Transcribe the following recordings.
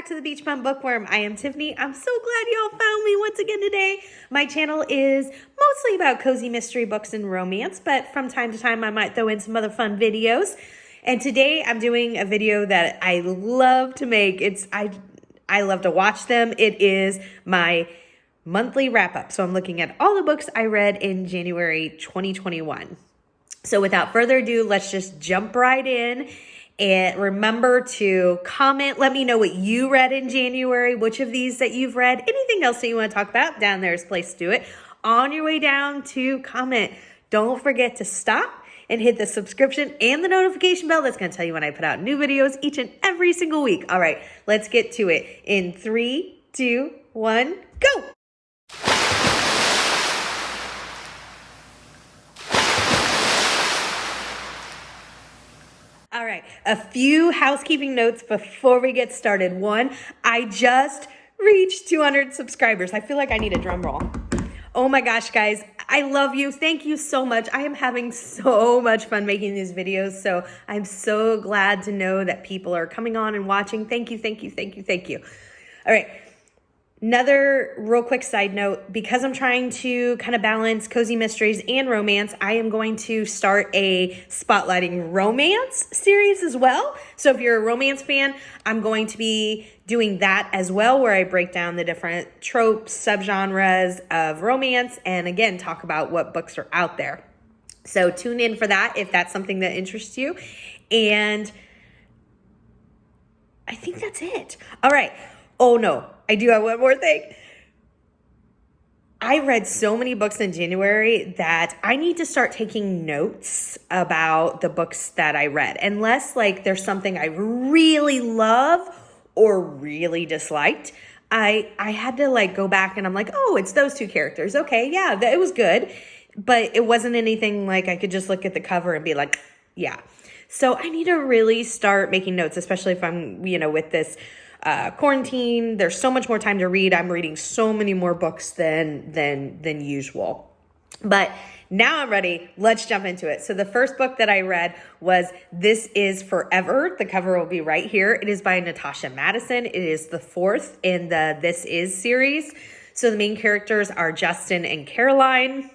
back to the Beach Bum Bookworm. I am Tiffany. I'm so glad y'all found me once again today. My channel is mostly about cozy mystery books and romance, but from time to time I might throw in some other fun videos. And today I'm doing a video that I love to make. I love to watch them. It is my monthly wrap-up. So I'm looking at all the books I read in January 2021. So without further ado, let's just jump right in. And remember to comment. Let me know what you read in January, which of these that you've read, anything else that you want to talk about. Down there is a place to do it. On your way down to comment, don't forget to stop and hit the subscription and the notification bell. That's going to tell you when I put out new videos each and every single week. All right, let's get to it. In 3, 2, 1, go. All right, a few housekeeping notes before we get started. One, I just reached 200 subscribers. I feel like I need a drum roll. Oh my gosh, guys, I love you. Thank you so much. I am having so much fun making these videos, so I'm so glad to know that people are coming on and watching. Thank you, thank you, thank you, thank you. All right. Another real quick side note, because I'm trying to kind of balance cozy mysteries and romance, I am going to start a spotlighting romance series as well. So if you're a romance fan, I'm going to be doing that as well, where I break down the different tropes, subgenres of romance, and again, talk about what books are out there. So tune in for that if that's something that interests you. And I think that's it. All right. Oh no, I do have one more thing. I read so many books in January that I need to start taking notes about the books that I read. Unless like there's something I really love or really disliked, I had to like go back and I'm like, oh, it's those two characters. Okay, yeah, it was good. But it wasn't anything like I could just look at the cover and be like, yeah. So I need to really start making notes, especially if I'm, with this quarantine. There's so much more time to read. I'm reading so many more books than usual. But now I'm ready. Let's jump into it. So the first book that I read was This Is Forever. The cover will be right here. It is by Natasha Madison. It is the fourth in the This Is series. So the main characters are Justin and Caroline.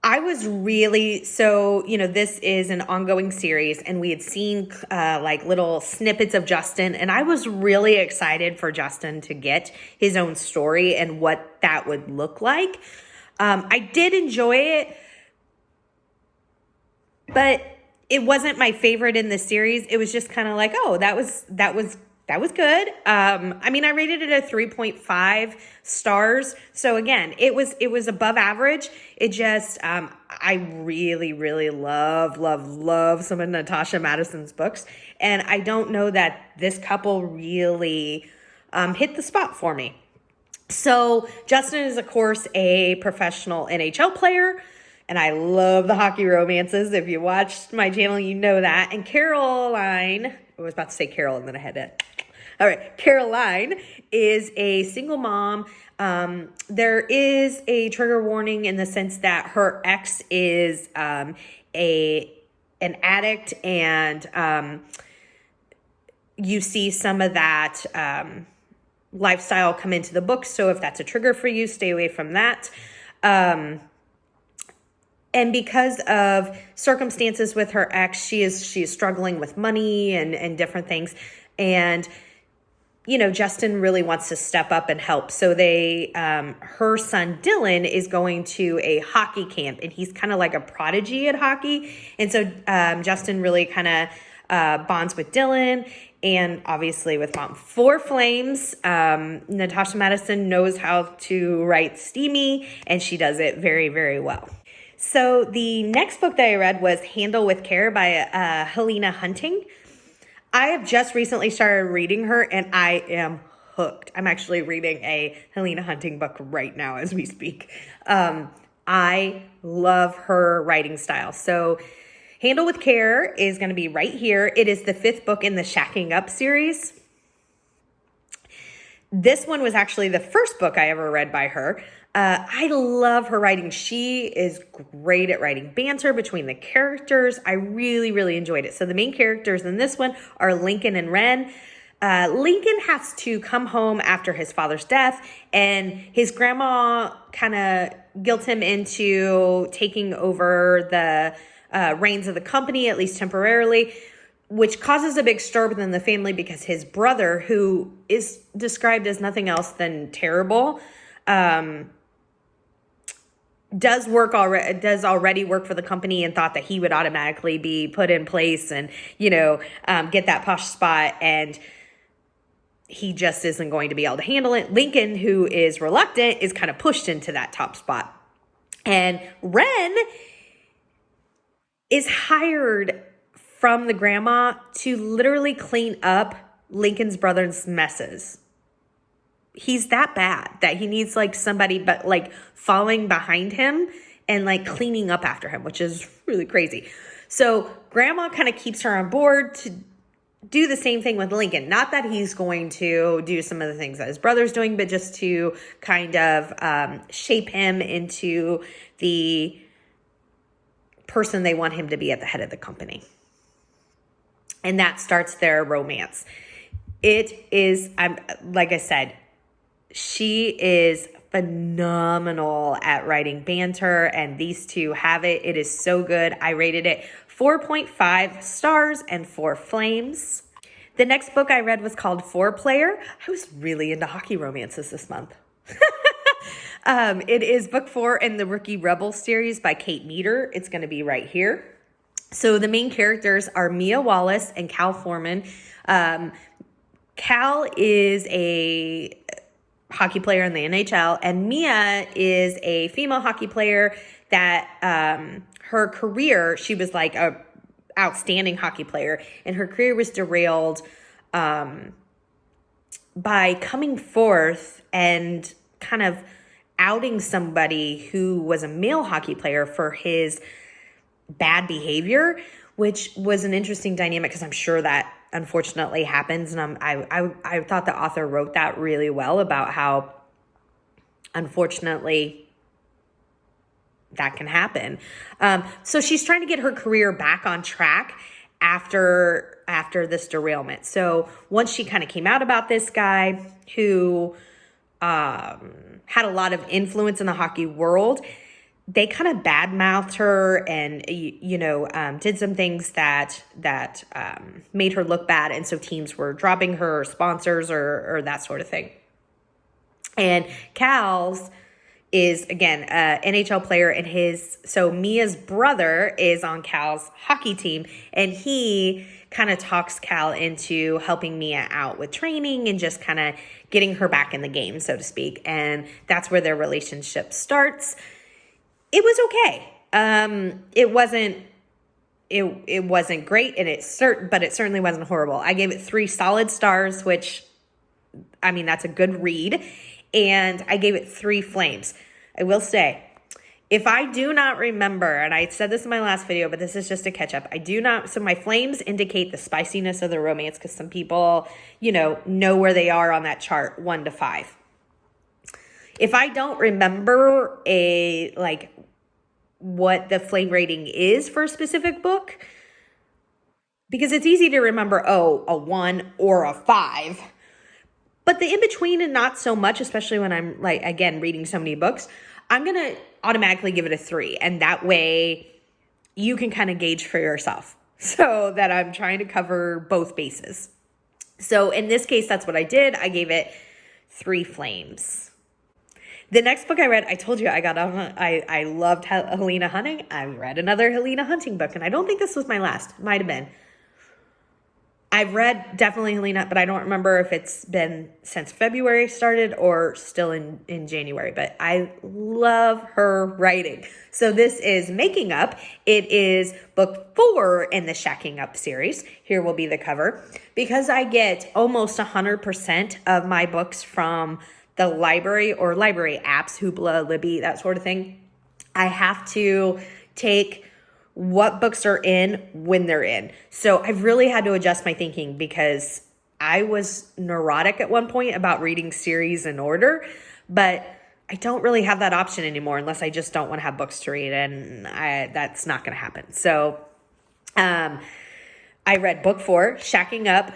I was really, this is an ongoing series and we had seen like little snippets of Justin, and I was really excited for Justin to get his own story and what that would look like. I did enjoy it, but it wasn't my favorite in the series. It was just kind of like, oh, that was good. I rated it a 3.5 stars. So again, it was above average. It just, I really, really love some of Natasha Madison's books. And I don't know that this couple really, hit the spot for me. So Justin is of course a professional NHL player. And I love the hockey romances. If you watched my channel, you know that. And Caroline, I was about to say Carol and then I had to. All right, Caroline is a single mom. There is a trigger warning in the sense that her ex is an addict, and you see some of that lifestyle come into the book. So if that's a trigger for you, stay away from that. And because of circumstances with her ex, she is struggling with money and different things. And, Justin really wants to step up and help. So her son Dylan is going to a hockey camp, and he's kind of like a prodigy at hockey. And so Justin really kind of bonds with Dylan, and obviously with Mom for Flames. Natasha Madison knows how to write steamy, and she does it very, very well. So the next book that I read was Handle with Care by Helena Hunting. I have just recently started reading her, and I am hooked. I'm actually reading a Helena Hunting book right now as we speak. I love her writing style. So Handle with Care is going to be right here. It is the 5th book in the Shacking Up series. This one was actually the first book I ever read by her. I love her writing. She is great at writing banter between the characters. I really, really enjoyed it. So the main characters in this one are Lincoln and Ren. Lincoln has to come home after his father's death, and his grandma kind of guilts him into taking over the reins of the company, at least temporarily, which causes a big stir within the family because his brother, who is described as nothing else than terrible, does already work for the company and thought that he would automatically be put in place and, get that posh spot, and he just isn't going to be able to handle it. Lincoln, who is reluctant, is kind of pushed into that top spot. And Wren is hired from the grandma to literally clean up Lincoln's brother's messes. He's that bad that he needs somebody but following behind him and cleaning up after him, which is really crazy. So grandma kind of keeps her on board to do the same thing with Lincoln. Not that he's going to do some of the things that his brother's doing, but just to kind of shape him into the person they want him to be at the head of the company. And that starts their romance. It is, like I said, she is phenomenal at writing banter, and these two have it. It is so good. I rated it 4.5 stars and 4 flames. The next book I read was called Four Player. I was really into hockey romances this month. It is book 4 in the Rookie Rebel series by Kate Meador. It's going to be right here. So the main characters are Mia Wallace and Cal Foreman. Cal is a hockey player in the NHL, and Mia is a female hockey player that her career, she was a outstanding hockey player, and her career was derailed by coming forth and kind of outing somebody who was a male hockey player for his bad behavior, which was an interesting dynamic because I'm sure that unfortunately happens. And I thought the author wrote that really well about how unfortunately that can happen. So she's trying to get her career back on track after this derailment. So once she kind of came out about this guy who had a lot of influence in the hockey world, they kind of badmouthed her and, did some things that made her look bad. And so teams were dropping her, or sponsors or that sort of thing. And Cal's is, again, an NHL player, and so Mia's brother is on Cal's hockey team, and he kind of talks Cal into helping Mia out with training and just kind of getting her back in the game, so to speak. And that's where their relationship starts. It was okay. It wasn't great, and but it certainly wasn't horrible. I gave it 3 solid stars, which, that's a good read. And I gave it 3 flames. I will say, if I do not remember, and I said this in my last video, but this is just a catch up. So my flames indicate the spiciness of the romance, because some people, know where they are on that chart, 1 to 5. If I don't remember what the flame rating is for a specific book, because it's easy to remember, a 1 or a 5. But the in-between and not so much, especially when I'm again, reading so many books, I'm going to automatically give it a 3. And that way you can kind of gauge for yourself, so that I'm trying to cover both bases. So in this case, that's what I did. I gave it 3 flames. The next book I read, I told you I loved Helena Hunting. I read another Helena Hunting book, and I don't think this was my last. Might have been. I've read definitely Helena, but I don't remember if it's been since February started or still in January. But I love her writing. So this is Making Up. It is book 4 in the Shacking Up series. Here will be the cover. Because I get almost 100% of my books from the library or library apps, Hoopla, Libby, that sort of thing, I have to take what books are in when they're in. So I've really had to adjust my thinking, because I was neurotic at one point about reading series in order, but I don't really have that option anymore unless I just don't want to have books to read, and that's not going to happen. So I read book 4, Shacking Up.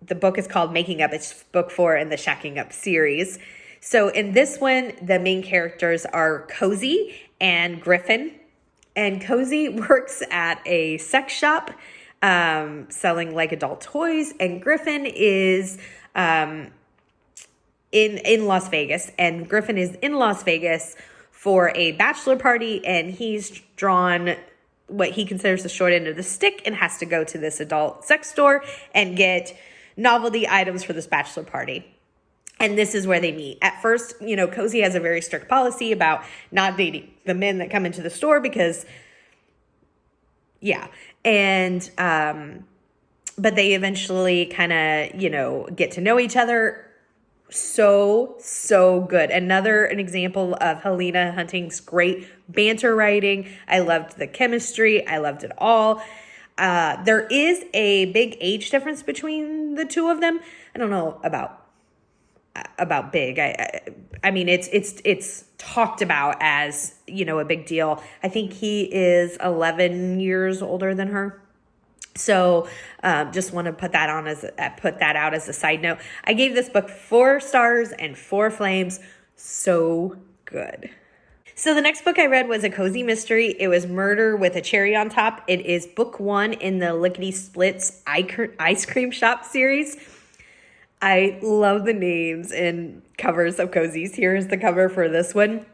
the book is called Making Up. It's book 4 in the Shacking Up series. So in this one, the main characters are Cozy and Griffin. And Cozy works at a sex shop selling like adult toys. And Griffin is in Las Vegas. And Griffin is in Las Vegas for a bachelor party. And he's drawn what he considers the short end of the stick and has to go to this adult sex store and get novelty items for this bachelor party. And this is where they meet. At first, Cozy has a very strict policy about not dating the men that come into the store because, yeah. And, but they eventually kind of, get to know each other. So good. An example of Helena Hunting's great banter writing. I loved the chemistry. I loved it all. There is a big age difference between the two of them. I don't know about big. I mean, it's talked about as, a big deal. I think he is 11 years older than her. So, just want to put that out as a side note. I gave this book 4 stars and 4 flames. So good. So the next book I read was a cozy mystery. It was Murder with a Cherry on Top. It is book 1 in the Lickety Splits Ice Cream Shop series. I love the names and covers of cozies. Here's the cover for this one.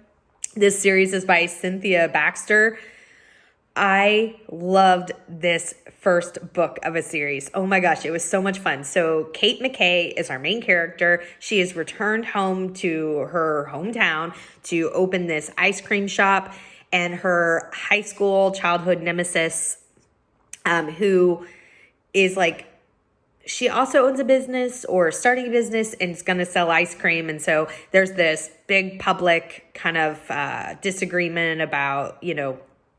This series is by Cynthia Baxter. I loved this first book of a series. Oh my gosh, it was so much fun. So Kate McKay is our main character. She has returned home to her hometown to open this ice cream shop, and her high school childhood nemesis, who is like, she also owns a business or starting a business and is going to sell ice cream. And so there's this big public kind of disagreement about,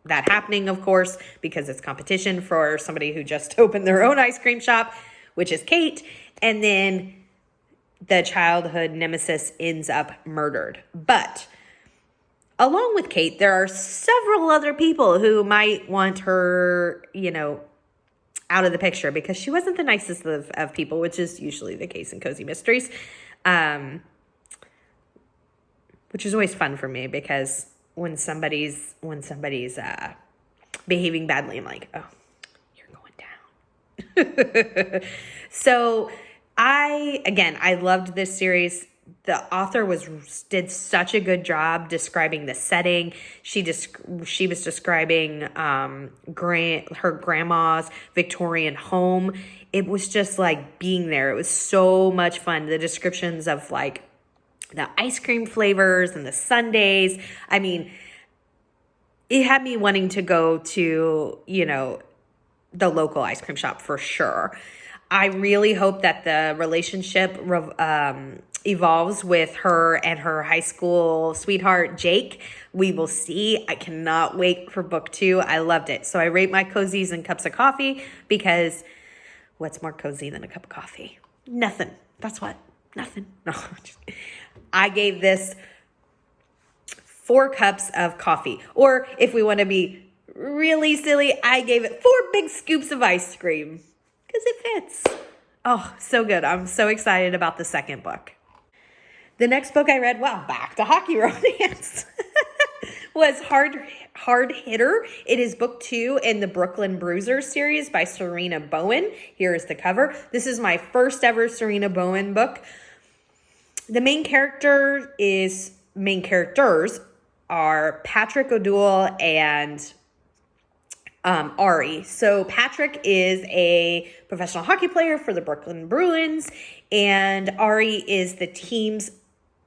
that happening, of course, because it's competition for somebody who just opened their own ice cream shop, which is Kate. And then the childhood nemesis ends up murdered. But along with Kate, there are several other people who might want her, out of the picture because she wasn't the nicest of people, which is usually the case in cozy mysteries. Which is always fun for me because when somebody's behaving badly, I'm like, oh, you're going down. So I loved this series. The author did such a good job describing the setting. She was describing her grandma's Victorian home. It was just like being there. It was so much fun. The descriptions of like the ice cream flavors and the sundaes. I mean, it had me wanting to go to, the local ice cream shop for sure. I really hope that the relationship evolves with her and her high school sweetheart, Jake. We will see. I cannot wait for book 2. I loved it. So I rate my cozies in cups of coffee because what's more cozy than a cup of coffee? Nothing. That's what. Nothing. No. I gave this 4 cups of coffee. Or if we want to be really silly, I gave it 4 big scoops of ice cream because it fits. Oh, so good. I'm so excited about the second book. The next book I read, back to hockey romance, was Hard Hitter. It is book 2 in the Brooklyn Bruisers series by Serena Bowen. Here is the cover. This is my first ever Serena Bowen book. The main characters are Patrick O'Doul and Ari. So Patrick is a professional hockey player for the Brooklyn Bruins, and Ari is the team's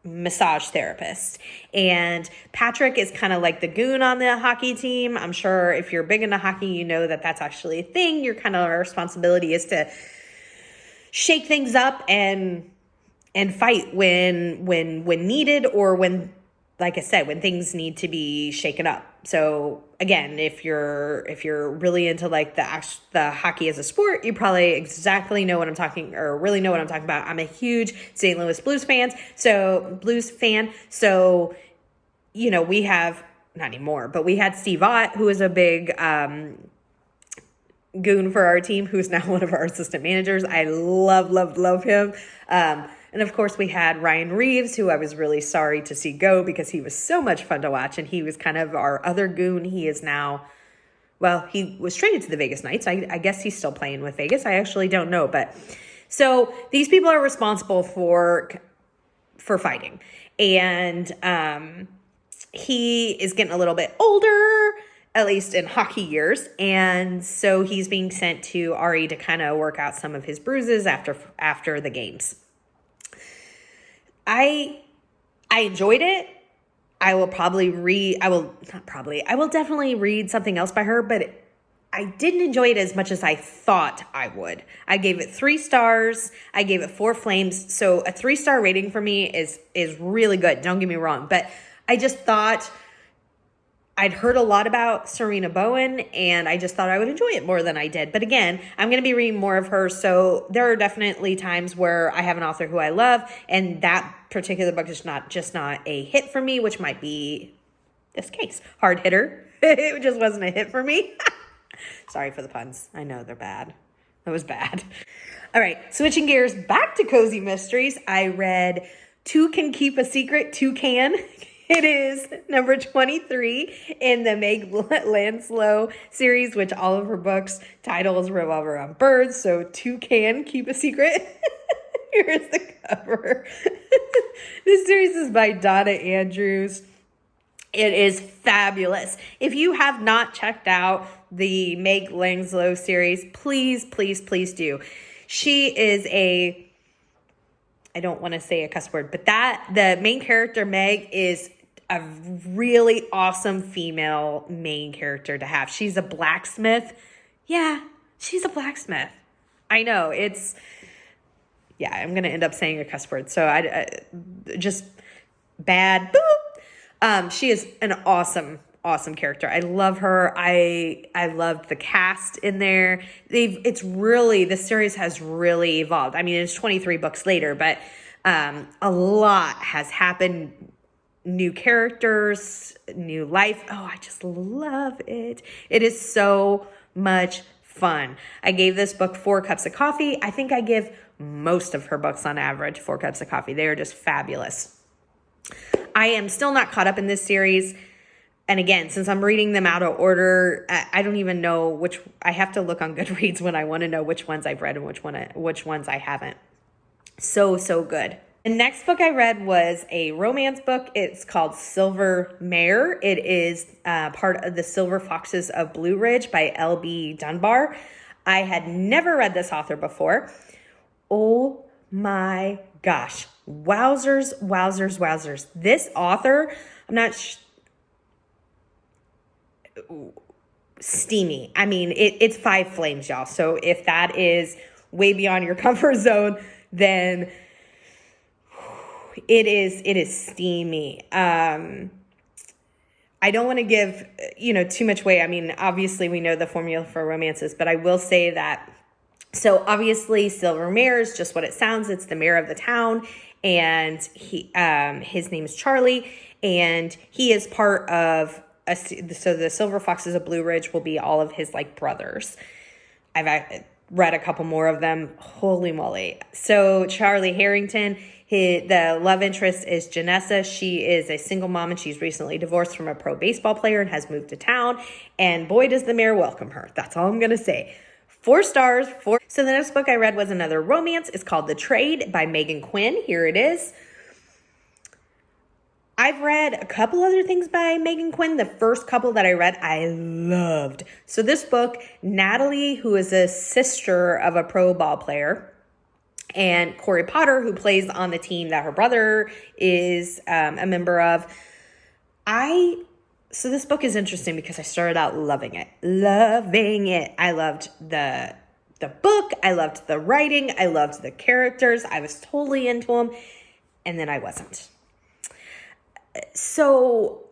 massage therapist. And Patrick is kind of like the goon on the hockey team. I'm sure if you're big into hockey, you know that that's actually a thing. Your kind of responsibility is to shake things up and fight when needed, or when, like I said, when things need to be shaken up. So again, if you're really into like the hockey as a sport, you probably exactly know what I'm talking, or really know what I'm talking about. I'm a huge St. Louis Blues fan. So we have, not anymore, but we had Steve Ott, who is a big goon for our team, who's now one of our assistant managers. I love him. And of course, we had Ryan Reeves, who I was really sorry to see go because he was so much fun to watch. And he was kind of our other goon. He is now, well, he was traded to the Vegas Knights. I guess he's still playing with Vegas. I actually don't know. But so these people are responsible for fighting. And he is getting a little bit older, at least in hockey years. And so he's being sent to RE to kind of work out some of his bruises after the games. I enjoyed it. I will definitely read something else by her, but I didn't enjoy it as much as I thought I would. I gave it 3 stars. I gave it 4 flames. So a 3-star rating for me is really good. Don't get me wrong. But I just thought I'd heard a lot about Serena Bowen, and I just thought I would enjoy it more than I did. But again, I'm going to be reading more of her, so there are definitely times where I have an author who I love, and that particular book is just not a hit for me, which might be this case. Hard hitter. It just wasn't a hit for me. Sorry for the puns. I know they're bad. That was bad. All right, switching gears back to Cozy Mysteries. I read Two Can Keep a Secret, Two Can. It is number 23 in the Meg Lanslow series, which all of her books titles revolve around birds. So Two Can Keep a Secret. Here's the cover. This series is by Donna Andrews. It is fabulous. If you have not checked out the Meg Lanslow series, please do. She is I don't want to say a cuss word, but the main character, Meg, is a really awesome female main character to have. She's a blacksmith. Yeah, she's a blacksmith. I know, I'm going to end up saying a cuss word. So I just bad. Boop. She is an awesome character. I love her. I loved the cast in there. This series has really evolved. I mean, it's 23 books later, but a lot has happened. New characters, new life. Oh, I just love it. It is so much fun. I gave this book 4 cups of coffee. I think I give most of her books on average 4 cups of coffee. They are just fabulous. I am still not caught up in this series. And again, since I'm reading them out of order, I don't even know I have to look on Goodreads when I want to know which ones I've read and which ones I haven't. So good. The next book I read was a romance book. It's called Silver Mare. It is part of the Silver Foxes of Blue Ridge by L.B. Dunbar. I had never read this author before. Oh my gosh. Wowzers. This author, I'm not steamy. I mean, it's 5 flames, y'all. So if that is way beyond your comfort zone, then it is steamy. I don't want to give, too much away. I mean, obviously we know the formula for romances, but I will say that, so obviously Silver Mare is just what it sounds. It's the mayor of the town, and his name is Charlie, and he is part of so the Silver Foxes of Blue Ridge will be all of his brothers. I've read a couple more of them. Holy moly. So Charlie Harrington, the love interest is Janessa. She is a single mom, and she's recently divorced from a pro baseball player and has moved to town. And boy, does the mayor welcome her. That's all I'm going to say. 4 stars. So the next book I read was another romance. It's called The Trade by Megan Quinn. Here it is. I've read a couple other things by Megan Quinn. The first couple that I read, I loved. So this book, Natalie, who is a sister of a pro ball player, and Corey Potter, who plays on the team that her brother is a member of. So this book is interesting because I started out loving it. I loved the book. I loved the writing. I loved the characters. I was totally into them. And then I wasn't. So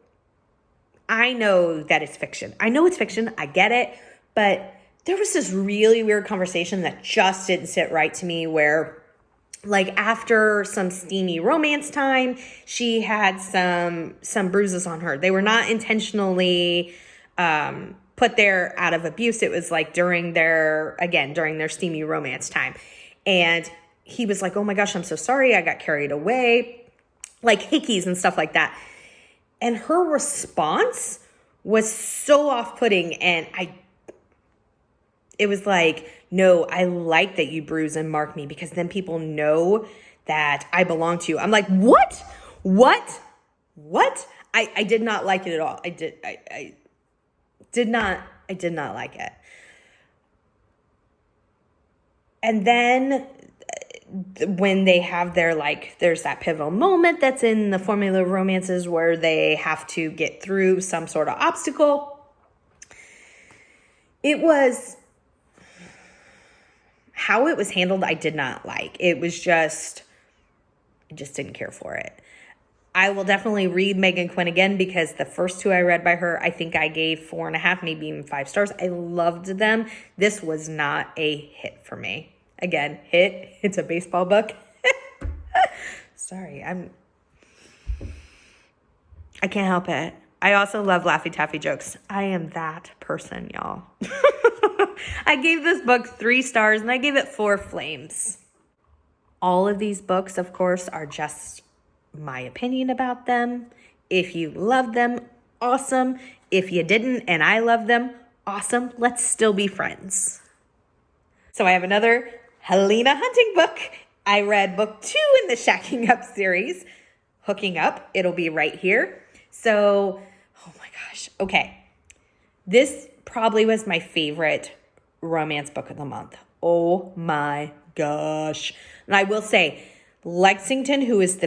I know that it's fiction. I know it's fiction. I get it. But there was this really weird conversation that just didn't sit right to me where, after some steamy romance time, she had some bruises on her. They were not intentionally put there out of abuse. It was like during their steamy romance time. And he was like, oh my gosh, I'm so sorry. I got carried away, like hickeys and stuff like that. And her response was so off-putting. And it was like, no, I like that you bruise and mark me because then people know that I belong to you. I'm like, what? I did not like it at all. I did not like it. And then when they have their, like, there's that pivotal moment that's in the formula of romances where they have to get through some sort of obstacle. It was, how it was handled, I did not like. It was just, I just didn't care for it. I will definitely read Megan Quinn again because the first 2 I read by her, I think I gave 4.5, maybe even 5 stars. I loved them. This was not a hit for me. Again, hit. It's a baseball book. Sorry, I can't help it. I also love Laffy Taffy jokes. I am that person, y'all. I gave this book 3 stars and I gave it 4 flames. All of these books, of course, are just my opinion about them. If you love them, awesome. If you didn't and I love them, awesome. Let's still be friends. So I have another Helena Hunting book. I read book 2 in the Shacking Up series, Hooking Up. It'll be right here. So, oh my gosh. Okay. This probably was my favorite romance book of the month. Oh my gosh. And I will say, Lexington, who is the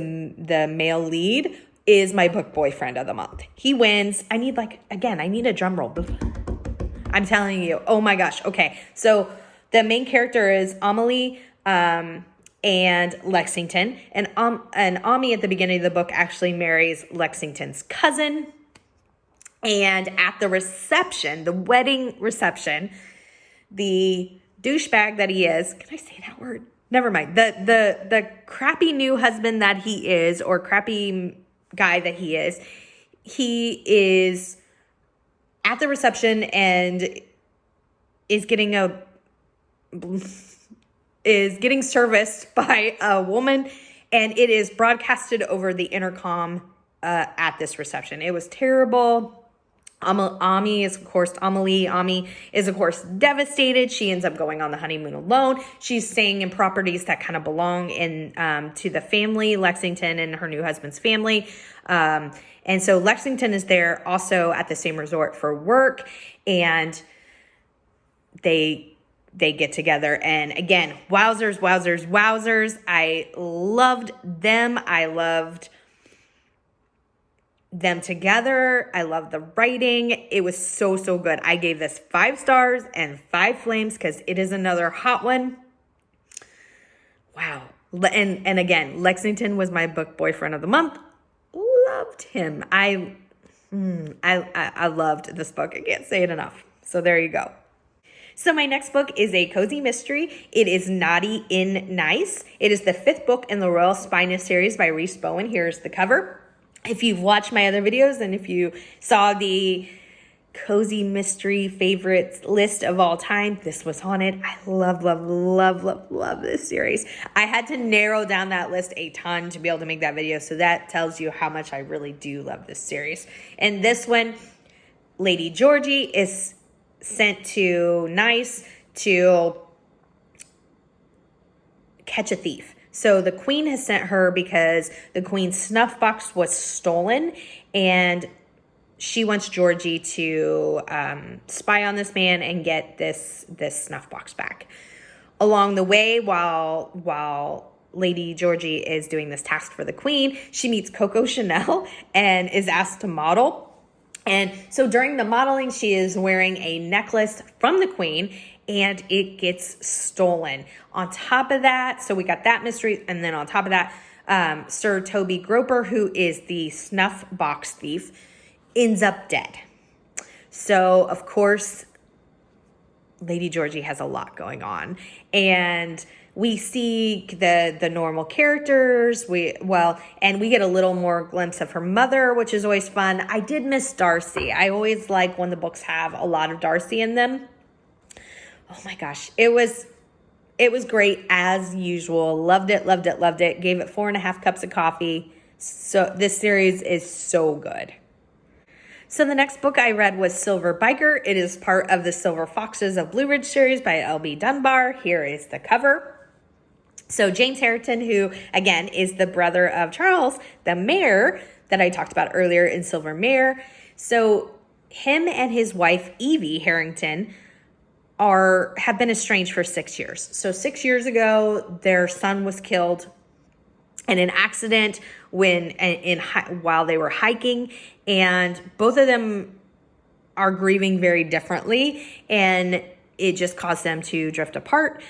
male lead, is my book boyfriend of the month. He wins. I need a drum roll. I'm telling you. Oh my gosh. Okay. So the main character is Amelie and Lexington. And Ami at the beginning of the book actually marries Lexington's cousin. And at the reception, the wedding reception, the douchebag that he is, can I say that word? Never mind. The crappy new husband that he is, or crappy guy that he is at the reception and is getting serviced by a woman, and it is broadcasted over the intercom at this reception. It was terrible. Amelie is, of course, devastated. She ends up going on the honeymoon alone. She's staying in properties that kind of belong to the family, Lexington and her new husband's family. And so Lexington is there also at the same resort for work, and they get together. And again, wowzers. I loved them. I loved them together. I love the writing. It was so good. I gave this 5 stars and 5 flames because it is another hot one. Wow. And again, Lexington was my book boyfriend of the month. Loved him. I loved this book. I can't say it enough. So there you go. So my next book is a cozy mystery. It is Naughty in Nice. It is the 5th book in the Royal Spinus series by Rhys Bowen. Here's the cover. If you've watched my other videos and if you saw the cozy mystery favorites list of all time, this was on it. I love this series. I had to narrow down that list a ton to be able to make that video, so that tells you how much I really do love this series. And this one, Lady Georgie is sent to Nice to catch a thief. So the queen has sent her because the queen's snuff box was stolen, and she wants Georgie to spy on this man and get this snuff box back. Along the way, while Lady Georgie is doing this task for the queen, she meets Coco Chanel and is asked to model. And so during the modeling, she is wearing a necklace from the queen, and it gets stolen. On top of that, so we got that mystery, and then on top of that, Sir Toby Groper, who is the snuff box thief, ends up dead. So, of course, Lady Georgie has a lot going on. And we see the normal characters. And we get a little more glimpse of her mother, which is always fun. I did miss Darcy. I always like when the books have a lot of Darcy in them. Oh my gosh, it was great as usual. Loved it, loved it, loved it. Gave it 4.5 cups of coffee. So this series is so good. So the next book I read was Silver Biker. It is part of the Silver Foxes of Blue Ridge series by L.B. Dunbar. Here is the cover. So James Harrington, who again is the brother of Charles, the mayor that I talked about earlier in Silver Mare. So him and his wife, Evie Harrington, have been estranged for 6 years. So 6 years ago, their son was killed in an accident while they were hiking, and both of them are grieving very differently, and it just caused them to drift apart.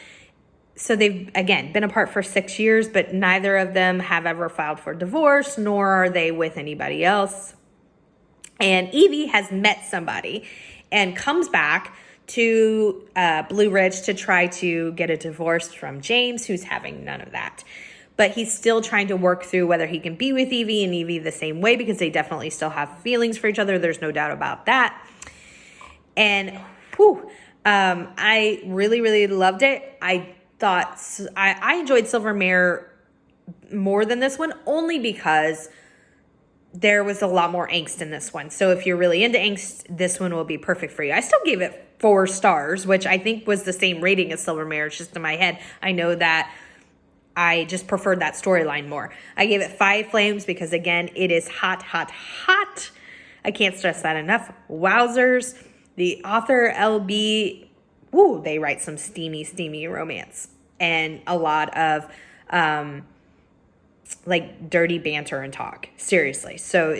So they've, again, been apart for 6 years, but neither of them have ever filed for divorce, nor are they with anybody else. And Evie has met somebody and comes back to Blue Ridge to try to get a divorce from James, who's having none of that. But he's still trying to work through whether he can be with Evie and Evie the same way, because they definitely still have feelings for each other. There's no doubt about that. And I really, really loved it. I thought I enjoyed Silver Mare more than this one, only because there was a lot more angst in this one. So if you're really into angst, this one will be perfect for you. I still gave it 4 stars, which I think was the same rating as Silver Mare. It's just in my head, I know that I just preferred that storyline more. I gave it 5 flames because, again, it is hot, hot, hot. I can't stress that enough. Wowzers. The author, LB, they write some steamy, steamy romance. And a lot of dirty banter and talk. Seriously. So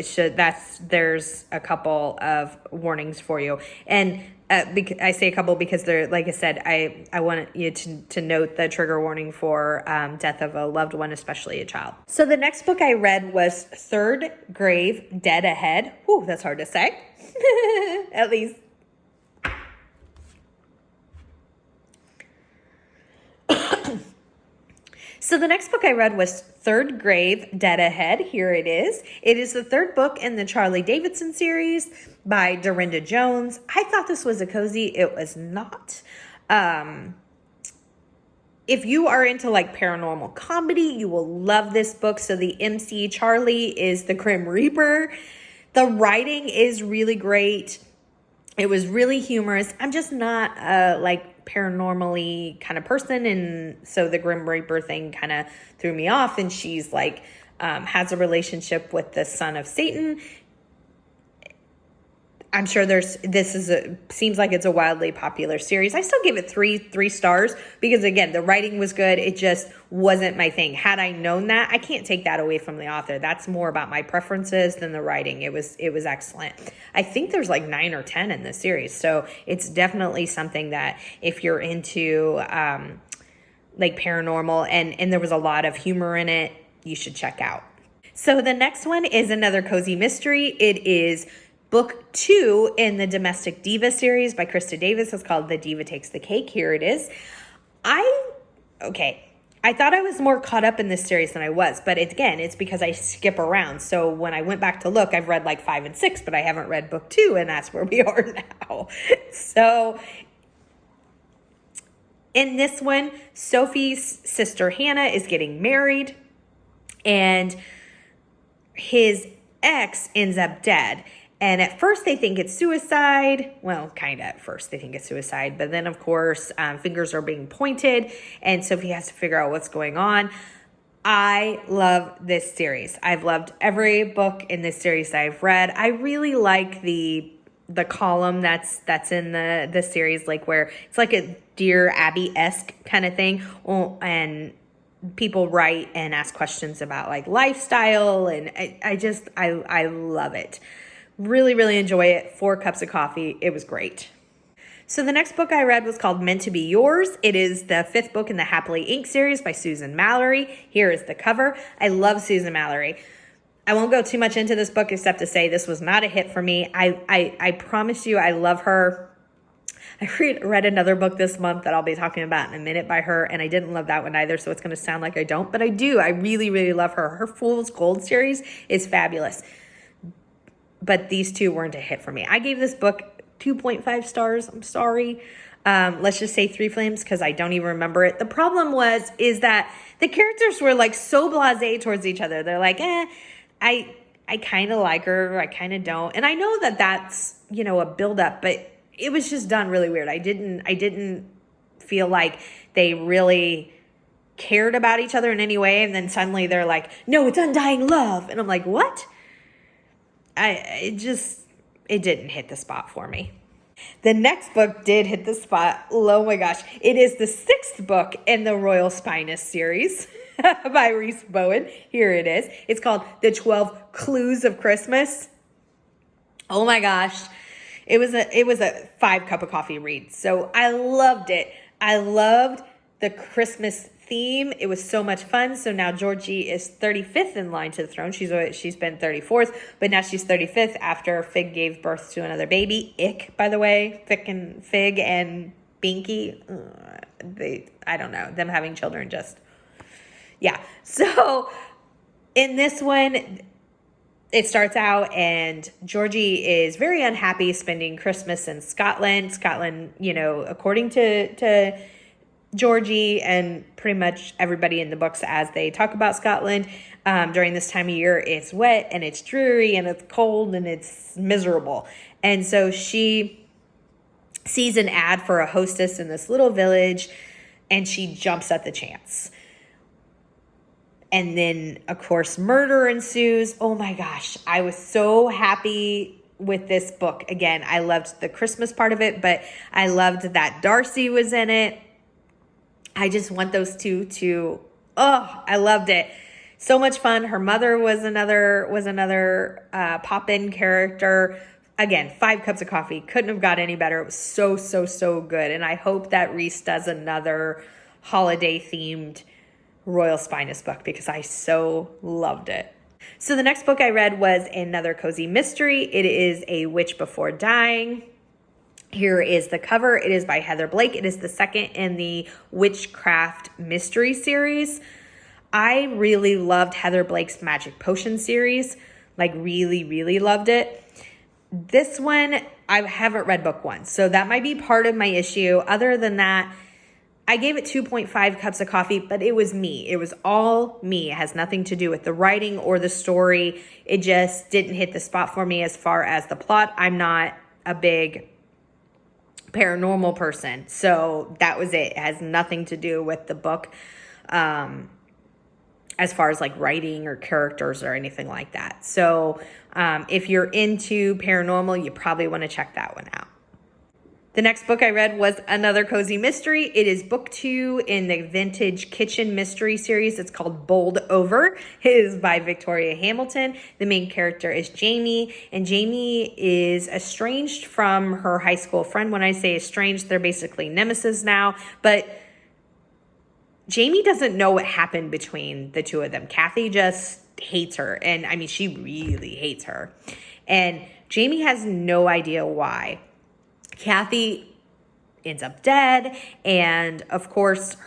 there's a couple of warnings for you. And I say a couple because they're, like I said, I want you to note the trigger warning for death of a loved one, especially a child. So the next book I read was Third Grave, Dead Ahead. Whew, that's hard to say. At least. So the next book I read was Third Grave, Dead Ahead. Here it is. It is the 3rd book in the Charlie Davidson series by Dorinda Jones. I thought this was a cozy. It was not. If you are into paranormal comedy, you will love this book. So the MC Charlie is the Grim Reaper. The writing is really great. It was really humorous. I'm just not paranormally kind of person, and so the Grim Reaper thing kind of threw me off. And she's has a relationship with the son of Satan. I'm sure seems like it's a wildly popular series. I still give it three stars because, again, the writing was good. It just wasn't my thing. Had I known that, I can't take that away from the author. That's more about my preferences than the writing. It was excellent. I think there's 9 or 10 in this series. So it's definitely something that if you're into paranormal and there was a lot of humor in it, you should check out. So the next one is another cozy mystery. It is Book 2 in the Domestic Diva series by Krista Davis. It's called The Diva Takes the Cake. Here it is. I thought I was more caught up in this series than I was, but it's because I skip around. So when I went back to look, I've read 5 and 6, but I haven't read Book 2, and that's where we are now. So in this one, Sophie's sister Hannah is getting married, and his ex ends up dead. And at first they think it's suicide. Well, kind of at first they think it's suicide. But then, of course, fingers are being pointed. And Sophie has to figure out what's going on. I love this series. I've loved every book in this series that I've read. I really like the column that's in the series, where it's like a Dear Abby-esque kind of thing. And people write and ask questions about lifestyle. And I love it. Really, really enjoy it. 4 cups of coffee. It was great. So the next book I read was called Meant to Be Yours. It is the 5th book in the Happily Inc. series by Susan Mallory. Here is the cover. I love Susan Mallory. I won't go too much into this book except to say this was not a hit for me. I promise you I love her. read another book this month that I'll be talking about in a minute by her, and I didn't love that one either, so it's going to sound like I don't, but I do. I really, really love her. Her Fool's Gold series is fabulous, but these two weren't a hit for me. I gave this book 2.5 stars. I'm sorry. Let's just say 3 flames because I don't even remember it. The problem is that the characters were like so blasé towards each other. They're like, I kind of like her, I kind of don't. And I know that that's, a buildup, but it was just done really weird. I didn't feel like they really cared about each other in any way. And then suddenly they're like, no, it's undying love. And I'm like, what? It didn't hit the spot for me. The next book did hit the spot. Oh my gosh. It is the 6th book in the Royal Spinous series by Rhys Bowen. Here it is. It's called The 12 Clues of Christmas. Oh my gosh. It was a 5 cup of coffee read. So I loved it. I loved the Christmas theme. It was so much fun. So now Georgie is 35th in line to the throne. She's been 34th, but now she's 35th after Fig gave birth to another baby. Ick, by the way. Fig and Binky. I don't know. Them having children just, yeah. So in this one, it starts out and Georgie is very unhappy spending Christmas in Scotland. Scotland, according to Georgie and pretty much everybody in the books as they talk about Scotland, during this time of year, it's wet and it's dreary and it's cold and it's miserable. And so she sees an ad for a hostess in this little village and she jumps at the chance. And then, of course, murder ensues. Oh my gosh, I was so happy with this book. Again, I loved the Christmas part of it, but I loved that Darcy was in it. I just want those two to, I loved it. So much fun. Her mother was another pop-in character. Again, 5 cups of coffee. Couldn't have got any better. It was so, so, so good. And I hope that Rhys does another holiday-themed Royal Spinous book because I so loved it. So the next book I read was another cozy mystery. It is A Witch Before Dying. Here is the cover. It is by Heather Blake. It is the 2nd in the Witchcraft Mystery series. I really loved Heather Blake's Magic Potion series. Like really, really loved it. This one, I haven't read book 1. So that might be part of my issue. Other than that, I gave it 2.5 cups of coffee, but it was me. It was all me. It has nothing to do with the writing or the story. It just didn't hit the spot for me as far as the plot. I'm not a big paranormal person, so that was it. It has nothing to do with the book as far as like writing or characters or anything like that. So if you're into paranormal, you probably want to check that one out. The next book I read was another cozy mystery. It is book 2 in the Vintage Kitchen Mystery series. It's called Bowled Over. It is by Victoria Hamilton. The main character is Jamie, and Jamie is estranged from her high school friend. When I say estranged, they're basically nemesis now, but Jamie doesn't know what happened between the two of them. Kathy just hates her, and I mean, she really hates her, and Jamie has no idea why. Kathy ends up dead, and of course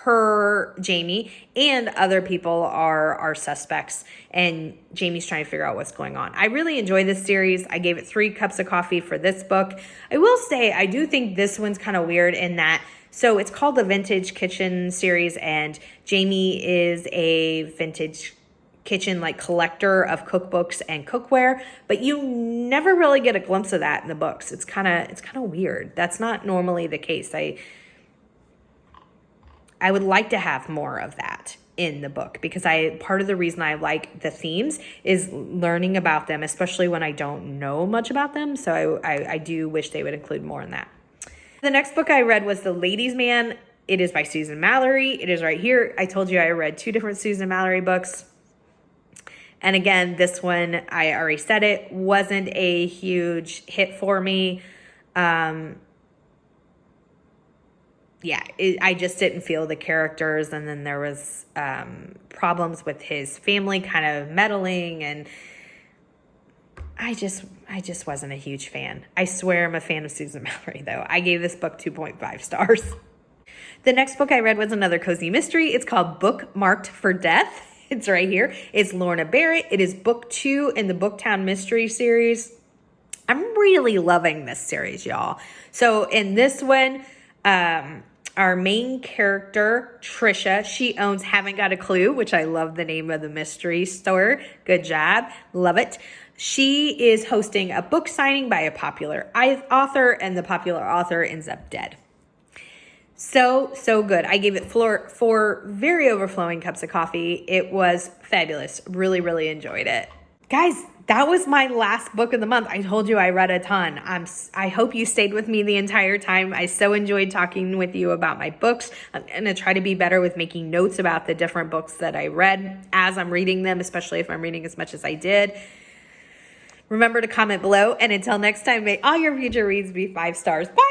Jamie and other people are suspects, and Jamie's trying to figure out what's going on. I really enjoy this series. I gave it 3 cups of coffee for this book. I will say I do think this one's kind of weird in that, so it's called the Vintage Kitchen series, and Jamie is a vintage kitchen like collector of cookbooks and cookware, but you never really get a glimpse of that in the books. It's kind of weird. That's not normally the case. I would like to have more of that in the book because part of the reason I like the themes is learning about them, especially when I don't know much about them. So I do wish they would include more in that. The next book I read was The Ladies' Man. It is by Susan Mallory. It is right here. I told you I read 2 different Susan Mallory books. And again, this one, I already said it, wasn't a huge hit for me. I just didn't feel the characters. And then there was problems with his family kind of meddling. And I just wasn't a huge fan. I swear I'm a fan of Susan Mallory, though. I gave this book 2.5 stars. The next book I read was another cozy mystery. It's called Bookmarked for Death. It's right here. It's Lorna Barrett. It is book 2 in the Booktown Mystery series. I'm really loving this series, y'all. So in this one, our main character, Trisha, she owns Haven't Got a Clue, which I love the name of the mystery store. Good job. Love it. She is hosting a book signing by a popular author, and the popular author ends up dead. So good. I gave it 4 very overflowing cups of coffee. It was fabulous. Really, really enjoyed it. Guys, that was my last book of the month. I told you I read a ton. I hope you stayed with me the entire time. I so enjoyed talking with you about my books. I'm going to try to be better with making notes about the different books that I read as I'm reading them, especially if I'm reading as much as I did. Remember to comment below. And until next time, may all your future reads be 5 stars. Bye!